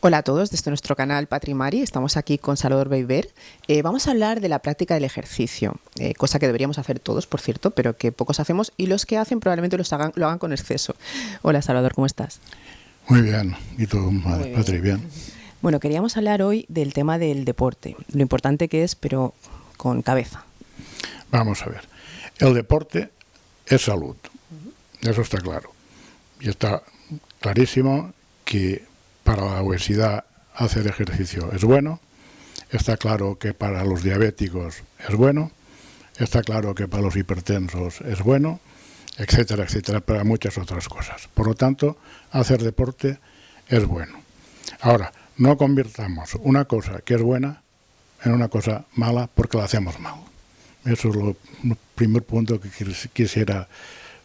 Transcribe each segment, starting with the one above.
Hola a todos, desde nuestro canal Patrimari, estamos aquí con Salvador Beiber. Vamos a hablar de la práctica del ejercicio, cosa que deberíamos hacer todos, por cierto, pero que pocos hacemos y los que hacen probablemente lo hagan con exceso. Hola Salvador, ¿cómo estás? Muy bien, ¿y tú, Muy Patri? Bien. Bueno, queríamos hablar hoy del tema del deporte, lo importante que es, pero con cabeza. Vamos a ver. El deporte es salud, eso está claro. Y está clarísimo que para la obesidad hacer ejercicio es bueno, está claro que para los diabéticos es bueno, está claro que para los hipertensos es bueno, etcétera, etcétera, para muchas otras cosas. Por lo tanto, hacer deporte es bueno. Ahora, no convirtamos una cosa que es buena en una cosa mala porque la hacemos mal. Eso es el primer punto que quisiera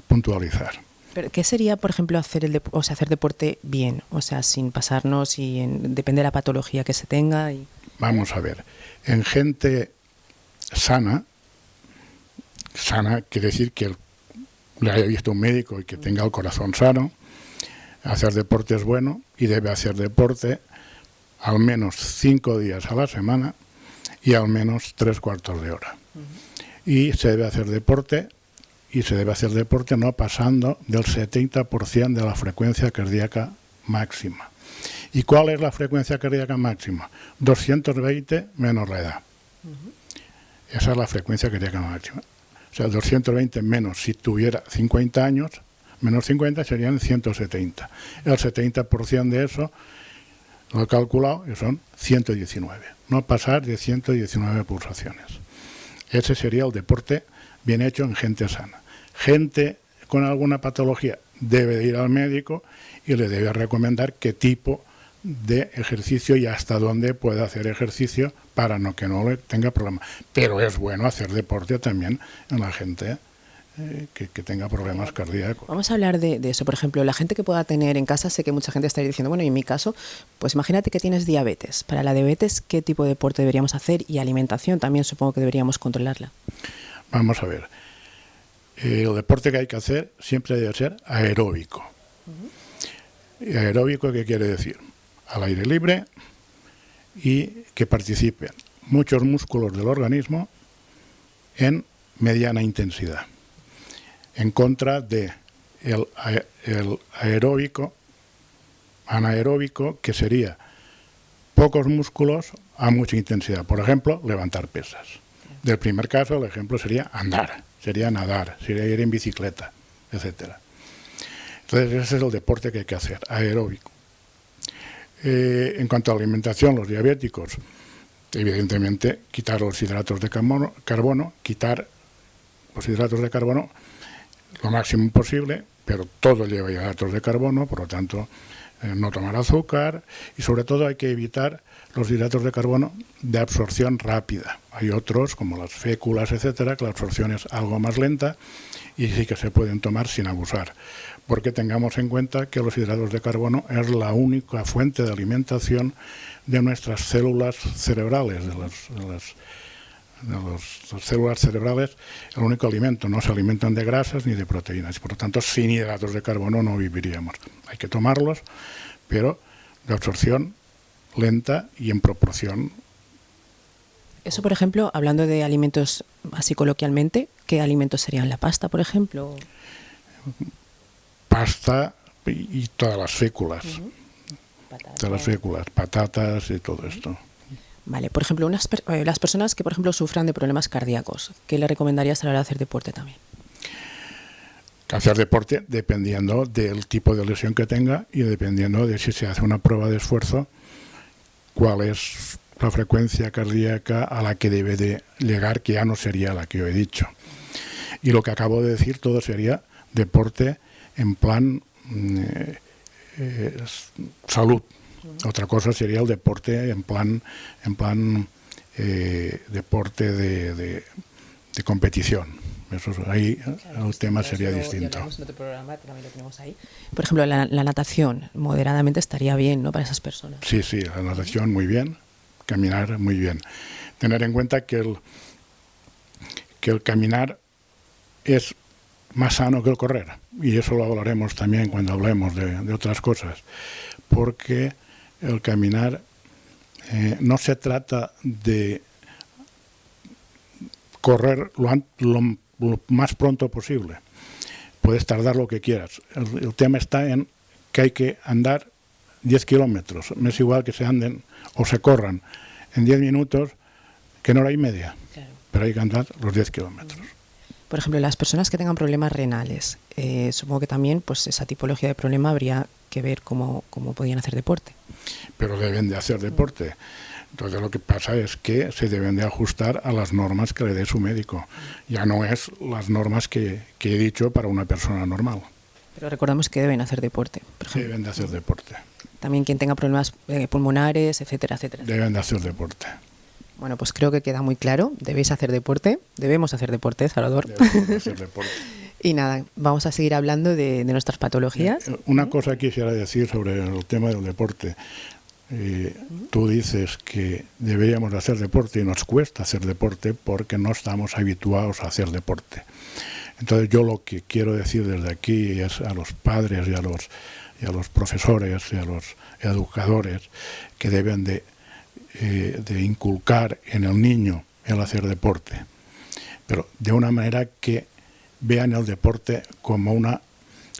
puntualizar. Pero, ¿qué sería, por ejemplo, hacer hacer deporte bien? O sea, sin pasarnos depende de la patología que se tenga. Vamos a ver. En gente sana quiere decir que le haya visto un médico y que tenga el corazón sano. Hacer deporte es bueno y debe hacer deporte al menos 5 días a la semana y al menos 3/4 de hora. Y se debe hacer deporte no pasando del 70% de la frecuencia cardíaca máxima. ¿Y cuál es la frecuencia cardíaca máxima? 220 menos la edad. Esa es la frecuencia cardíaca máxima. O sea, 220 menos si tuviera 50 años, menos 50 serían 170. El 70% de eso lo he calculado y son 119. No pasar de 119 pulsaciones. Ese sería el deporte bien hecho en gente sana. Gente con alguna patología debe de ir al médico y le debe recomendar qué tipo de ejercicio y hasta dónde puede hacer ejercicio para que no le tenga problemas. Pero es bueno hacer deporte también en la gente que tenga problemas cardíacos. Vamos a hablar de eso. Por ejemplo, la gente que pueda tener en casa, sé que mucha gente está diciendo, bueno, y en mi caso, pues imagínate que tienes diabetes. Para la diabetes, ¿qué tipo de deporte deberíamos hacer? Y alimentación también supongo que deberíamos controlarla. Vamos a ver. El deporte que hay que hacer siempre debe ser aeróbico. ¿Y aeróbico qué quiere decir? Al aire libre y que participen muchos músculos del organismo en mediana intensidad. En contra de el aeróbico, anaeróbico, que sería pocos músculos a mucha intensidad. Por ejemplo, levantar pesas. Del primer caso, el ejemplo sería andar, sería nadar, sería ir en bicicleta, etcétera. Entonces, ese es el deporte que hay que hacer, aeróbico. En cuanto a alimentación, los diabéticos, evidentemente, quitar los hidratos de carbono, quitar los hidratos de carbono lo máximo posible, pero todo lleva hidratos de carbono, por lo tanto, no tomar azúcar y sobre todo hay que evitar los hidratos de carbono de absorción rápida. Hay otros, como las féculas, etcétera, que la absorción es algo más lenta y sí que se pueden tomar sin abusar. Porque tengamos en cuenta que los hidratos de carbono es la única fuente de alimentación de nuestras células cerebrales, de las células cerebrales, el único alimento. No se alimentan de grasas ni de proteínas. Por lo tanto, sin hidratos de carbono no viviríamos. Hay que tomarlos, pero de absorción lenta y en proporción. Eso, por ejemplo, hablando de alimentos así coloquialmente, ¿qué alimentos serían? ¿La pasta, por ejemplo? Pasta y todas las féculas. Todas las féculas, patatas y todo esto. Vale, por ejemplo, las personas que, por ejemplo, sufran de problemas cardíacos, ¿qué le recomendarías a la hora de hacer deporte también? Hacer deporte dependiendo del tipo de lesión que tenga y dependiendo de si se hace una prueba de esfuerzo, cuál es la frecuencia cardíaca a la que debe de llegar, que ya no sería la que yo he dicho. Y lo que acabo de decir, todo sería deporte en plan salud. Otra cosa sería el deporte en plan deporte de competición. Eso ahí el tema sería distinto. En otro programa, también lo tenemos ahí. Por ejemplo, la natación moderadamente estaría bien, ¿no?, para esas personas. Sí, la natación muy bien, caminar muy bien. Tener en cuenta que el caminar es más sano que el correr, y eso lo hablaremos también cuando hablemos de otras cosas, porque el caminar no se trata de correr lo más pronto posible. Puedes tardar lo que quieras. El tema está en que hay que andar 10 kilómetros. Me es igual que se anden o se corran en 10 minutos que en hora y media. Claro. Pero hay que andar los 10 kilómetros. Por ejemplo, las personas que tengan problemas renales, supongo que también pues esa tipología de problema habría que ver cómo podían hacer deporte. Pero deben de hacer deporte. Entonces lo que pasa es que se deben de ajustar a las normas que le dé su médico. Ya no es las normas que he dicho para una persona normal. Pero recordamos que deben hacer deporte, por ejemplo. Deben de hacer deporte. También quien tenga problemas pulmonares, etcétera, etcétera. Deben de hacer deporte. Bueno, pues creo que queda muy claro. Debéis hacer deporte. Debemos hacer deporte, Salvador. Debemos hacer deporte. Y nada, vamos a seguir hablando de nuestras patologías. Una cosa quisiera decir sobre el tema del deporte. Tú dices que deberíamos hacer deporte y nos cuesta hacer deporte porque no estamos habituados a hacer deporte. Entonces yo lo que quiero decir desde aquí es a los padres y a los profesores y a los educadores que deben de inculcar en el niño el hacer deporte, pero de una manera que vean el deporte como una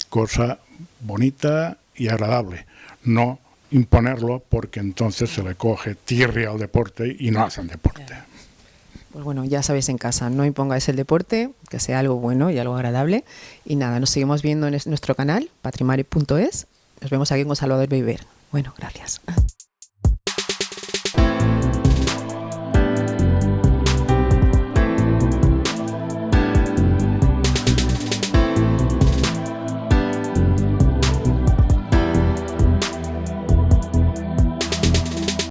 cosa bonita y agradable, no imponerlo porque entonces se le coge tirria al deporte y no hacen deporte. Pues bueno, ya sabéis en casa, no impongáis el deporte, que sea algo bueno y algo agradable. Y nada, nos seguimos viendo en nuestro canal, patrimari.es. Nos vemos aquí con Salvador Beiber. Bueno, gracias.